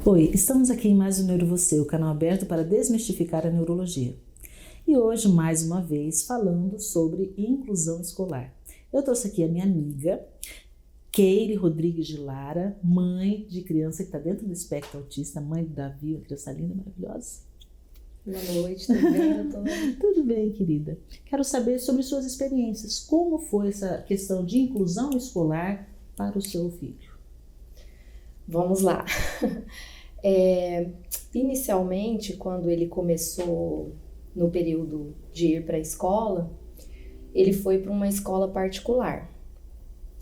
Oi, estamos aqui em mais um Neuro Você, o canal aberto para desmistificar a neurologia. E hoje, mais uma vez, falando sobre inclusão escolar. Eu trouxe aqui a minha amiga, Keire Rodrigues de Lara, mãe de criança que está dentro do espectro autista, mãe do Davi, uma criança linda, maravilhosa. Boa noite, tudo bem, doutora? Tudo bem, querida. Quero saber sobre suas experiências. Como foi essa questão de inclusão escolar para o seu filho? Vamos lá. Inicialmente, quando ele começou no período de ir para a escola, ele foi para uma escola particular.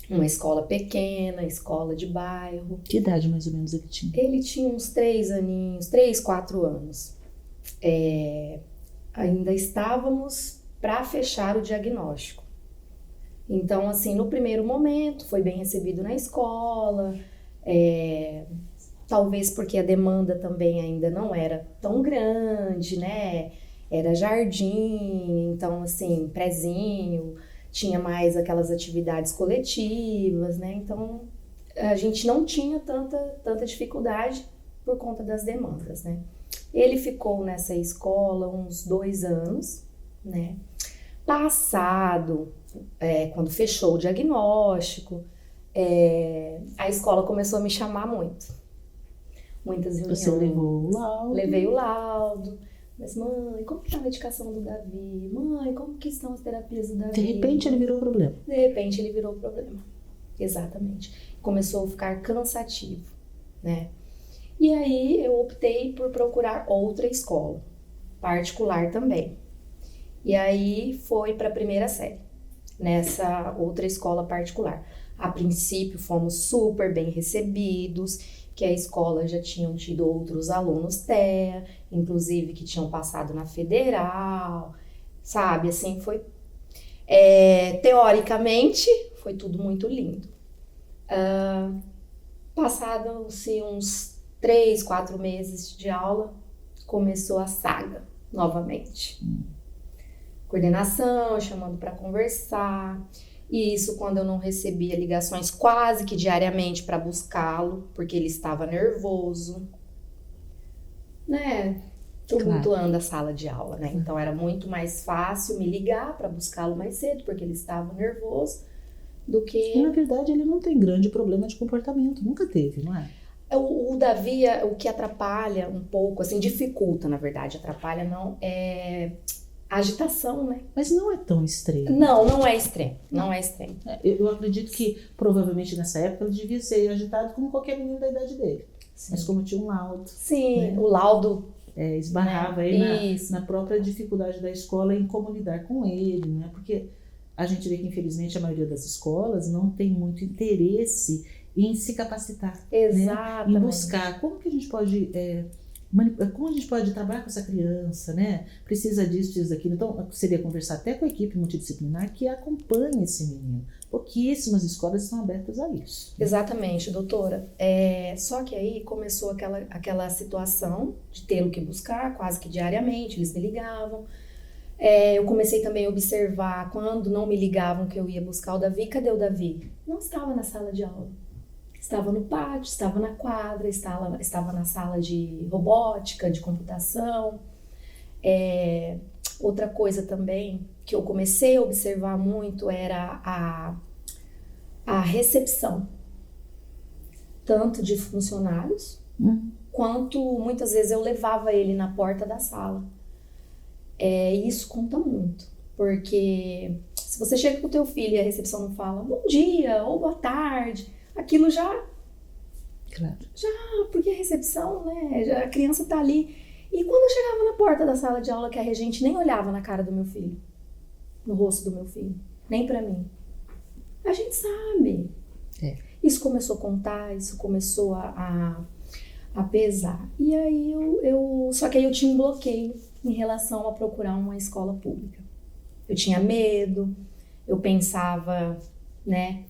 Uma escola pequena, escola de bairro. Que idade mais ou menos ele tinha? Ele tinha uns 3 aninhos, 3, 4 anos. Ainda estávamos para fechar o diagnóstico. Então, assim, no primeiro momento, foi bem recebido na escola, talvez porque a demanda também ainda não era tão grande, né? Era jardim, então, assim, prézinho, tinha mais aquelas atividades coletivas, né? Então, a gente não tinha tanta dificuldade por conta das demandas, né? Ele ficou nessa escola uns 2 anos, né? Passado, quando fechou o diagnóstico, a escola começou a me chamar muito. Muitas reuniões. Você levou o laudo? Levei o laudo. Mas, mãe, como que tá a medicação do Davi? Mãe, como que estão as terapias do Davi? De repente ele virou problema. De repente ele virou problema. Exatamente. Começou a ficar cansativo, né? E aí eu optei por procurar outra escola, particular também. E aí foi para a primeira série, nessa outra escola particular. A princípio fomos super bem recebidos, que a escola já tinham tido outros alunos TEA, inclusive que tinham passado na federal, sabe? Assim, foi... teoricamente, foi tudo muito lindo. Passados-se uns 3, 4 meses de aula, começou a saga novamente. Coordenação, chamando para conversar. E isso quando eu não recebia ligações quase que diariamente para buscá-lo, porque ele estava nervoso, né? Tumultuando a sala de aula, né? Então era muito mais fácil me ligar para buscá-lo mais cedo, porque ele estava nervoso, do que... E na verdade ele não tem grande problema de comportamento, nunca teve, não é? O Davi, o que atrapalha um pouco, assim, dificulta, na verdade, atrapalha não, a agitação, né? Mas não é tão extremo. Não é extremo, não é extremo. Eu acredito que provavelmente nessa época ele devia ser agitado como qualquer menino da idade dele. Sim. Mas como tinha um laudo. Sim, né? O laudo... esbarrava aí na própria dificuldade da escola em como lidar com ele, né? Porque a gente vê que infelizmente a maioria das escolas não tem muito interesse em se capacitar. Exatamente. Né? Em buscar como que a gente pode... como a gente pode trabalhar com essa criança, né? Precisa disso, precisa daquilo. Então, seria conversar até com a equipe multidisciplinar que acompanhe esse menino. Pouquíssimas escolas estão abertas a isso. Exatamente, doutora. Só que aí começou aquela situação de tê-lo que buscar quase que diariamente, eles me ligavam. Eu comecei também a observar quando não me ligavam que eu ia buscar o Davi. Cadê o Davi? Não estava na sala de aula. Estava no pátio, estava na quadra, estava na sala de robótica, de computação. Outra coisa também que eu comecei a observar muito era a recepção, tanto de funcionários, quanto muitas vezes eu levava ele na porta da sala. Isso conta muito, porque se você chega com o teu filho e a recepção não fala bom dia ou boa tarde, aquilo já, porque a recepção, né, a criança tá ali. E quando eu chegava na porta da sala de aula que a regente nem olhava na cara do meu filho, no rosto do meu filho, nem pra mim, a gente sabe. Isso começou a contar, isso começou a pesar. E aí só que aí eu tinha um bloqueio em relação a procurar uma escola pública. Eu tinha medo, eu pensava, né,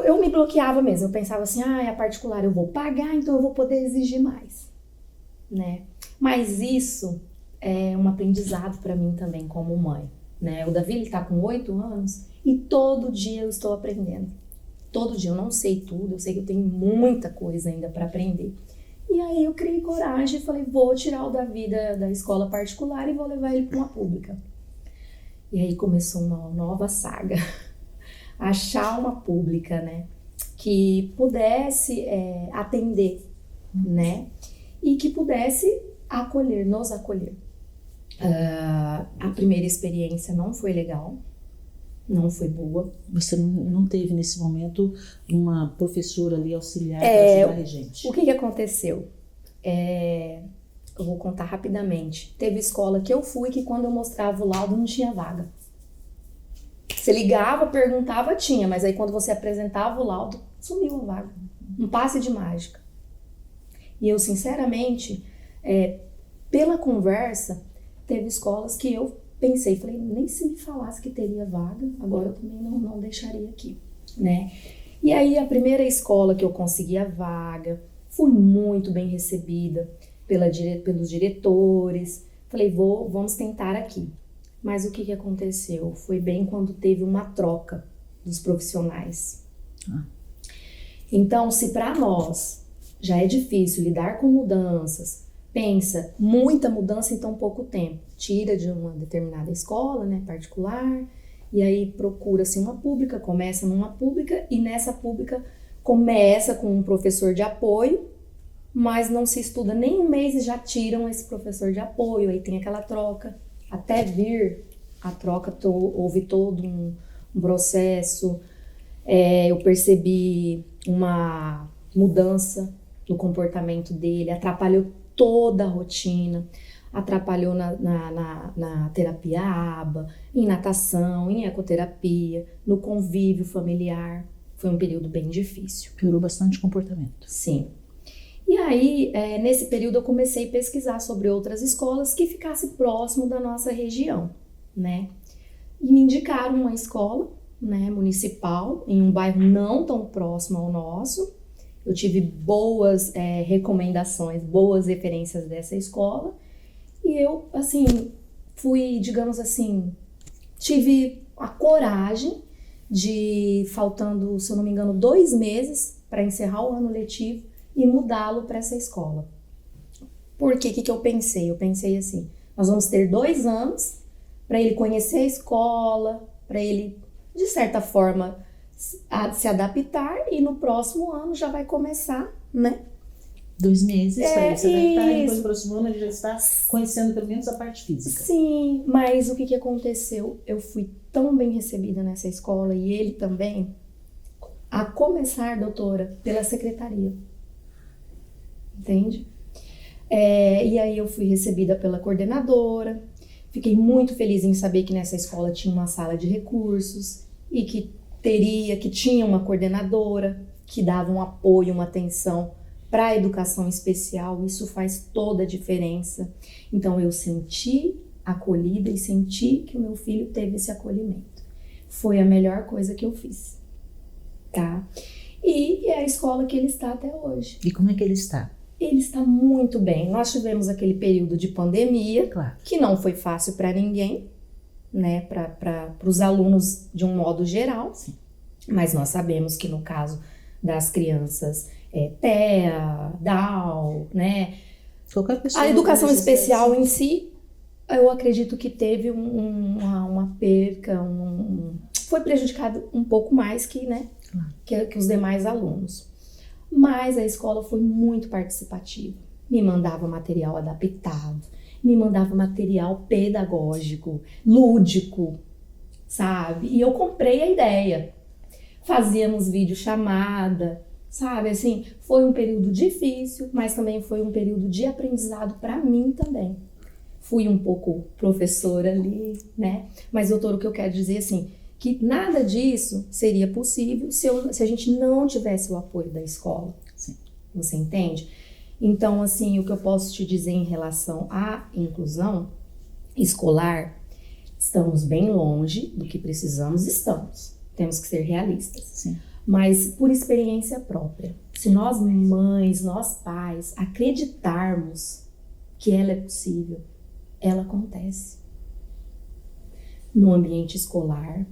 eu me bloqueava mesmo, eu pensava assim, a particular eu vou pagar, então eu vou poder exigir mais, né? Mas isso é um aprendizado para mim também como mãe, né? O Davi, ele tá com 8 anos e todo dia eu estou aprendendo. Todo dia eu não sei tudo, eu sei que eu tenho muita coisa ainda para aprender. E aí eu criei coragem e falei, vou tirar o Davi da escola particular e vou levar ele para uma pública. E aí começou uma nova saga. Achar uma pública, né? Que pudesse atender, né? E que pudesse nos acolher. A primeira experiência não foi legal, não foi boa. Você não teve nesse momento uma professora ali auxiliar para ajudar a regente? O que aconteceu? Eu vou contar rapidamente. Teve escola que eu fui que quando eu mostrava o laudo não tinha vaga. Você ligava, perguntava, tinha, mas aí quando você apresentava o laudo, sumiu a vaga. Um passe de mágica. E eu, sinceramente, pela conversa, teve escolas que eu pensei, falei, nem se me falasse que teria vaga, agora eu também não deixaria aqui, né? E aí a primeira escola que eu consegui a vaga, fui muito bem recebida pelos diretores, falei, vamos tentar aqui. Mas o que aconteceu? Foi bem quando teve uma troca dos profissionais. Então, se para nós já é difícil lidar com mudanças, pensa, muita mudança em tão pouco tempo. Tira de uma determinada escola, né, particular, e aí procura-se uma pública, começa numa pública, e nessa pública começa com um professor de apoio, mas não se estuda nem um mês e já tiram esse professor de apoio, aí tem aquela troca. Até vir a troca, houve todo um processo, eu percebi uma mudança no comportamento dele, atrapalhou toda a rotina, atrapalhou na terapia ABA, em natação, em ecoterapia, no convívio familiar. Foi um período bem difícil. Piorou bastante o comportamento. Sim. E aí, nesse período, eu comecei a pesquisar sobre outras escolas que ficassem próximo da nossa região, né? E me indicaram uma escola, né, municipal, em um bairro não tão próximo ao nosso. Eu tive boas recomendações, boas referências dessa escola. E eu, assim, fui, digamos assim, tive a coragem de, faltando, se eu não me engano, 2 meses para encerrar o ano letivo, e mudá-lo para essa escola. Por quê? O que eu pensei? Eu pensei assim, nós vamos ter 2 anos para ele conhecer a escola, para ele, de certa forma, se adaptar, e no próximo ano já vai começar, né? 2 meses para ele se adaptar, e depois no próximo ano ele já está conhecendo pelo menos a parte física. Sim, mas o que aconteceu? Eu fui tão bem recebida nessa escola, e ele também, a começar, doutora, pela secretaria. Entende? E aí eu fui recebida pela coordenadora, fiquei muito feliz em saber que nessa escola tinha uma sala de recursos e que tinha uma coordenadora que dava um apoio, uma atenção para a educação especial. Isso faz toda a diferença. Então eu senti acolhida e senti que o meu filho teve esse acolhimento. Foi a melhor coisa que eu fiz, tá? E é a escola que ele está até hoje. E como é que ele está? Ele está muito bem. Nós tivemos aquele período de pandemia, claro, que não foi fácil para ninguém, né? Para os alunos de um modo geral. Sim. Mas nós sabemos que no caso das crianças TEA, Down, né? Qualquer pessoa, a educação especial em si, eu acredito que teve uma perca, foi prejudicado um pouco mais que, né? Claro. que os demais alunos. Mas a escola foi muito participativa. Me mandava material adaptado, me mandava material pedagógico, lúdico, sabe? E eu comprei a ideia. Fazíamos videochamada, sabe? Assim, foi um período difícil, mas também foi um período de aprendizado para mim também. Fui um pouco professora ali, né? Mas, doutor, o que eu quero dizer assim, que nada disso seria possível se a gente não tivesse o apoio da escola. Sim. Você entende? Então, assim, o que eu posso te dizer em relação à inclusão escolar, estamos bem longe do que precisamos, estamos. Temos que ser realistas. Sim. Mas por experiência própria, se nós mães, nós pais, acreditarmos que ela é possível, ela acontece. No ambiente escolar,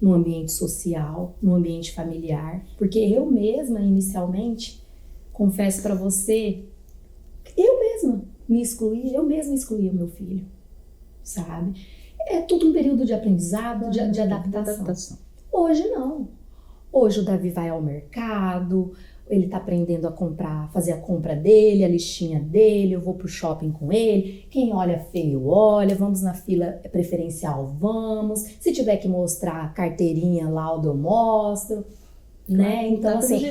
no ambiente social, no ambiente familiar, porque eu mesma, inicialmente, confesso para você, eu mesma excluía o meu filho, sabe? É tudo um período de aprendizado, de adaptação. Hoje não. Hoje o Davi vai ao mercado, ele tá aprendendo a comprar, fazer a compra dele, a listinha dele, eu vou pro shopping com ele, quem olha feio olha, vamos na fila preferencial, vamos, se tiver que mostrar a carteirinha, laudo eu mostro, né? Então assim,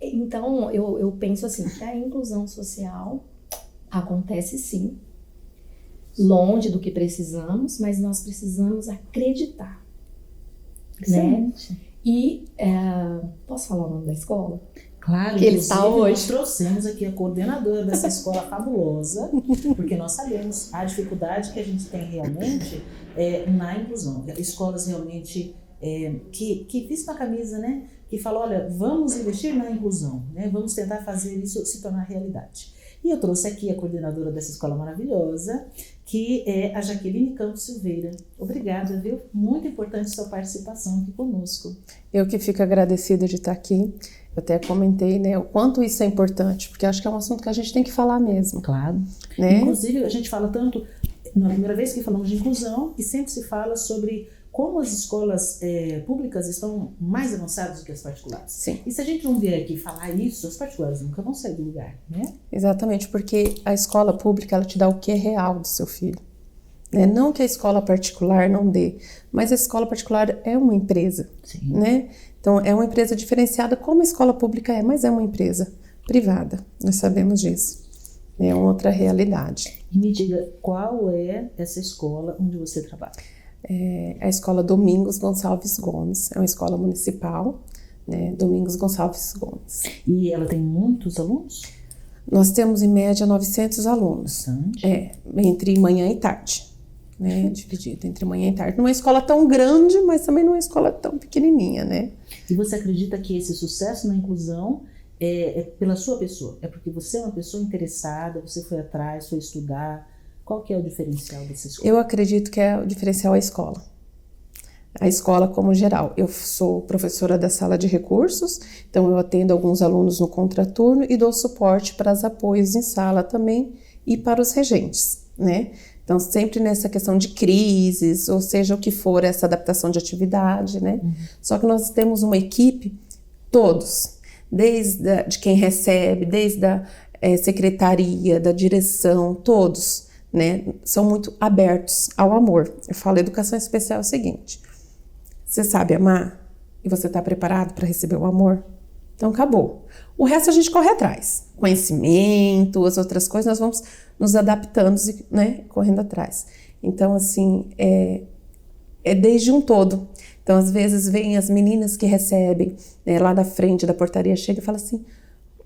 então eu penso assim, que a inclusão social acontece sim, longe do que precisamos, mas nós precisamos acreditar, Excelente. né? E posso falar o nome da escola? Claro, que ele está hoje. Nós trouxemos aqui a coordenadora dessa escola fabulosa, porque nós sabemos a dificuldade que a gente tem realmente na inclusão. Escolas realmente que vestem a camisa, né? Que falam, olha, vamos investir na inclusão, né? Vamos tentar fazer isso se tornar realidade. E eu trouxe aqui a coordenadora dessa escola maravilhosa, que é a Jaqueline Campos Silveira. Obrigada, viu? Muito importante sua participação aqui conosco. Eu que fico agradecida de estar aqui. Eu até comentei, né, o quanto isso é importante, porque acho que é um assunto que a gente tem que falar mesmo. Claro. Né? Inclusive, a gente fala tanto, na primeira vez que falamos de inclusão, e sempre se fala sobre como as escolas públicas estão mais avançadas do que as particulares. Sim. E se a gente não vier aqui falar isso, as particulares nunca vão sair do lugar, né? Exatamente, porque a escola pública, ela te dá o que é real do seu filho. Né? Não que a escola particular não dê, mas a escola particular é uma empresa. Sim. Né? Então, é uma empresa diferenciada como a escola pública é, mas é uma empresa privada, nós sabemos disso. É uma outra realidade. E me diga, qual é essa escola onde você trabalha? É a escola Domingos Gonçalves Gomes, é uma escola municipal, né? Domingos Gonçalves Gomes. E ela tem muitos alunos? Nós temos em média 900 alunos, Bastante. Entre manhã e tarde, né? Dividido entre manhã e tarde. Não é uma escola tão grande, mas também não é uma escola tão pequenininha, né? E você acredita que esse sucesso na inclusão é pela sua pessoa? É porque você é uma pessoa interessada, você foi atrás, foi estudar? Qual que é o diferencial dessa escola? Eu acredito que o diferencial é a escola. A escola como geral. Eu sou professora da sala de recursos, então eu atendo alguns alunos no contraturno e dou suporte para os apoios em sala também e para os regentes, né? Então sempre nessa questão de crises, ou seja, o que for essa adaptação de atividade, né? Só que nós temos uma equipe, todos, desde de quem recebe, desde a secretaria, da direção, todos, né, são muito abertos ao amor. Eu falo, educação especial é o seguinte, você sabe amar e você está preparado para receber o amor? Então acabou. O resto a gente corre atrás. Conhecimento, as outras coisas, nós vamos nos adaptando, né, correndo atrás. Então assim, é desde um todo. Então às vezes vem as meninas que recebem, né, lá da frente da portaria, chega e fala assim,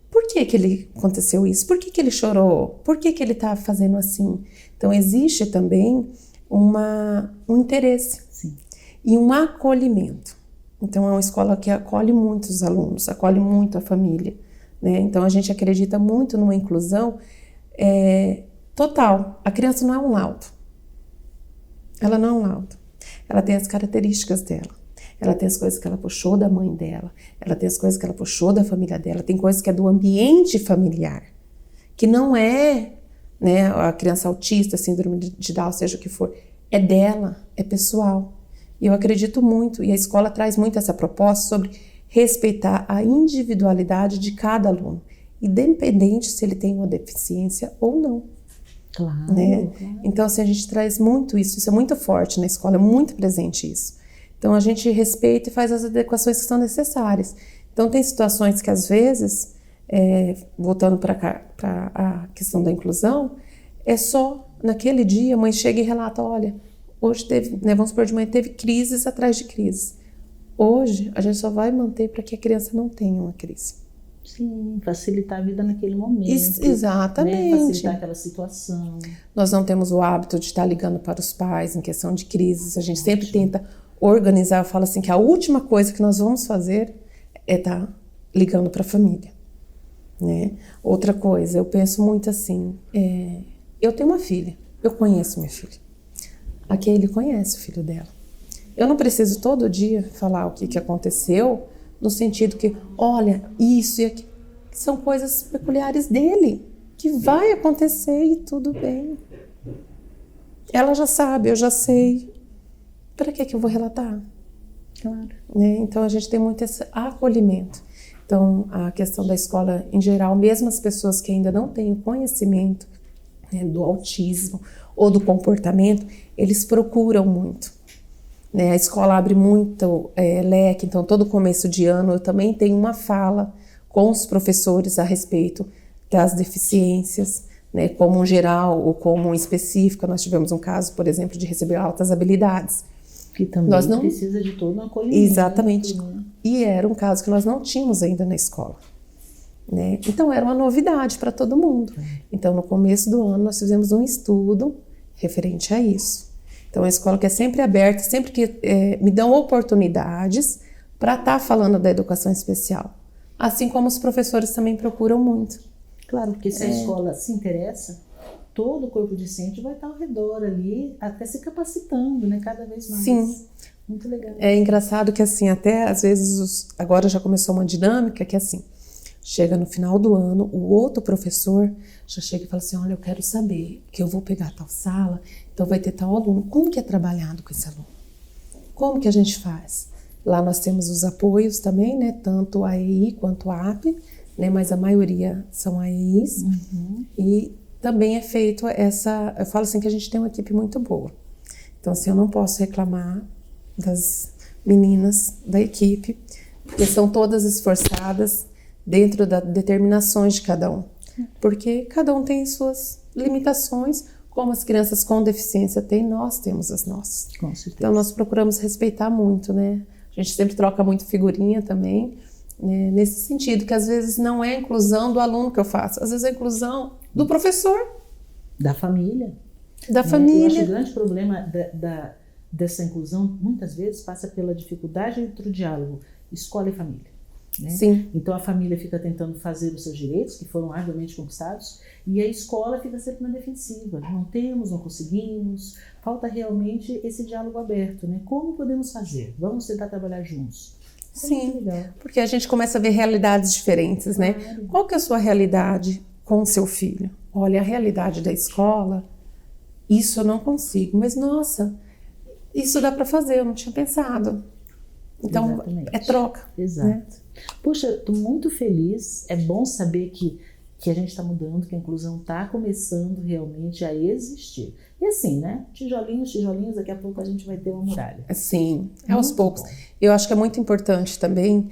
por que ele aconteceu isso? Por que ele chorou? Por que ele está fazendo assim? Então, existe também um interesse. Sim. E um acolhimento. Então, é uma escola que acolhe muito os alunos, acolhe muito a família. Né? Então, a gente acredita muito numa inclusão total. A criança não é um laudo. Ela não é um laudo. Ela tem as características dela. Ela tem as coisas que ela puxou da mãe dela, ela tem as coisas que ela puxou da família dela, tem coisas que é do ambiente familiar, que não é, né, a criança autista, síndrome de Down, seja o que for, é dela, é pessoal. E eu acredito muito, e a escola traz muito essa proposta sobre respeitar a individualidade de cada aluno, independente se ele tem uma deficiência ou não. Claro, Né? claro. Então, assim, a gente traz muito isso é muito forte na escola, é muito presente isso. Então, a gente respeita e faz as adequações que são necessárias. Então, tem situações que, às vezes, voltando para a questão da inclusão, é só naquele dia a mãe chega e relata, olha, hoje teve, né, vamos supor, de manhã teve crises atrás de crises. Hoje, a gente só vai manter para que a criança não tenha uma crise. Sim, facilitar a vida naquele momento. Exatamente. Né? Facilitar aquela situação. Nós não temos o hábito de estar ligando para os pais em questão de crises. A gente sempre tenta organizar. Eu falo assim que a última coisa que nós vamos fazer é estar ligando para a família. Né? Outra coisa, eu penso muito assim, eu tenho uma filha, eu conheço minha filha. A Keile conhece o filho dela. Eu não preciso todo dia falar o que aconteceu, no sentido que, olha, isso e aquilo, são coisas peculiares dele, que vai acontecer e tudo bem. Ela já sabe, eu já sei. Para que eu vou relatar? Claro. Né? Então a gente tem muito esse acolhimento. Então a questão da escola em geral, mesmo as pessoas que ainda não têm conhecimento, né, do autismo ou do comportamento, eles procuram muito. Né? A escola abre muito leque, então todo começo de ano eu também tenho uma fala com os professores a respeito das deficiências, né, como geral ou como específica. Nós tivemos um caso, por exemplo, de receber altas habilidades. Que também nós não... precisa de todo um acolhimento. Exatamente. Né? E era um caso que nós não tínhamos ainda na escola. Né? Então era uma novidade para todo mundo. Então no começo do ano nós fizemos um estudo referente a isso. Então a escola que é sempre aberta, sempre que me dão oportunidades para estar falando da educação especial. Assim como os professores também procuram muito. Claro, porque se a escola se interessa, todo o corpo docente vai estar ao redor ali, até se capacitando, né? Cada vez mais. Sim. Muito legal. É engraçado que assim, até às vezes, agora já começou uma dinâmica que assim, chega no final do ano, o outro professor já chega e fala assim, olha, eu quero saber que eu vou pegar tal sala, então vai ter tal aluno. Como que é trabalhado com esse aluno? Como que a gente faz? Lá nós temos os apoios também, né? Tanto a EI quanto a AP, né? Mas a maioria são AEIs. E também é feito eu falo assim que a gente tem uma equipe muito boa. Então assim, eu não posso reclamar das meninas da equipe, porque são todas esforçadas dentro das determinações de cada um. Porque cada um tem suas limitações, como as crianças com deficiência têm, nós temos as nossas. Com certeza. Então nós procuramos respeitar muito, né? A gente sempre troca muito figurinha também, né? Nesse sentido, que às vezes não é a inclusão do aluno que eu faço, às vezes é a inclusão do professor. Da família. Da Eu família. acho que o grande problema dessa inclusão, muitas vezes, passa pela dificuldade entre o diálogo escola e família. Né? Sim. Então a família fica tentando fazer os seus direitos, que foram arduamente conquistados, e a escola fica sempre na defensiva. Não temos, não conseguimos, falta realmente esse diálogo aberto. Né? Como podemos fazer? Vamos tentar trabalhar juntos. Sim, legal. Porque a gente começa a ver realidades diferentes, né? Claro. Qual que é a sua realidade com o seu filho? Olha, a realidade da escola, isso eu não consigo, mas nossa, isso dá para fazer, eu não tinha pensado. Então, Exatamente. é troca. Exato. Né? Poxa, estou muito feliz, é bom saber que a gente está mudando, que a inclusão está começando realmente a existir. E assim, né? Tijolinhos, tijolinhos, daqui a pouco a gente vai ter uma muralha. Sim, aos Muito poucos. bom. Eu acho que é muito importante também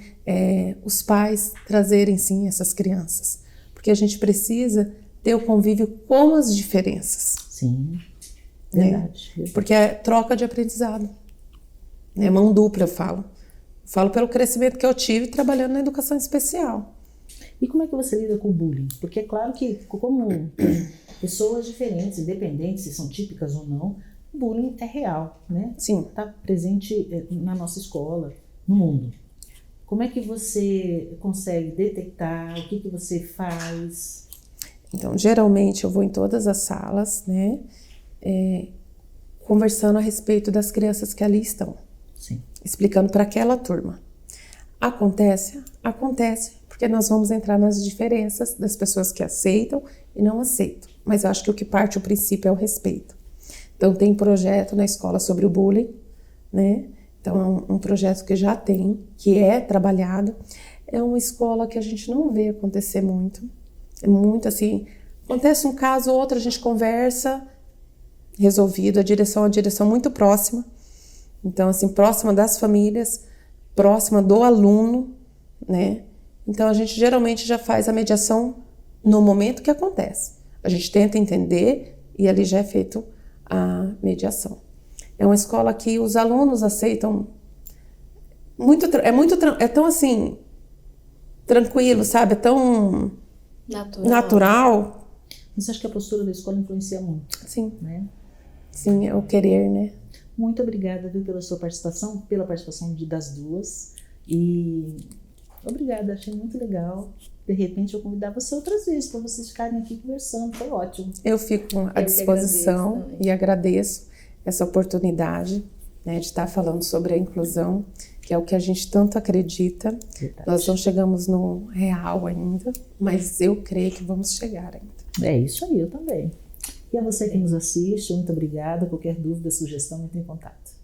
os pais trazerem, sim, essas crianças. Porque a gente precisa ter o convívio com as diferenças. Sim, Né? verdade. Porque é troca de aprendizado. É mão dupla, eu falo. Falo pelo crescimento que eu tive trabalhando na educação especial. E como é que você lida com o bullying? Porque é claro que, como pessoas diferentes, independentes se são típicas ou não, o bullying é real, né? Sim. Está presente na nossa escola, no mundo. Como é que você consegue detectar? O que você faz? Então, geralmente eu vou em todas as salas, né? Conversando a respeito das crianças que ali estão. Sim. Explicando para aquela turma. Acontece, porque nós vamos entrar nas diferenças das pessoas que aceitam e não aceitam. Mas eu acho que o que parte o princípio é o respeito. Então tem projeto na escola sobre o bullying, né? Então é um projeto que já tem, que é trabalhado. É uma escola que a gente não vê acontecer muito. É muito assim, acontece um caso ou outro, a gente conversa, resolvido, a direção é uma direção muito próxima. Então assim, próxima das famílias, próxima do aluno, né? Então a gente geralmente já faz a mediação no momento que acontece. A gente tenta entender e ali já é feito a mediação. É uma escola que os alunos aceitam é tão assim tranquilo, sabe? É tão natural. Mas acho que a postura da escola influencia muito, Sim. né? Sim, é o querer, né? Muito obrigada, viu, pela sua participação, pela participação das duas. E obrigada, achei muito legal. De repente eu convidar você outras vezes para vocês ficarem aqui conversando, foi ótimo. Eu fico à disposição e agradeço essa oportunidade. né, de estar falando sobre a inclusão, que é o que a gente tanto acredita. Verdade. Nós não chegamos no real ainda, mas eu creio que vamos chegar ainda. É isso aí, eu também. E a você que nos assiste, muito obrigada. Qualquer dúvida, sugestão, entre em contato.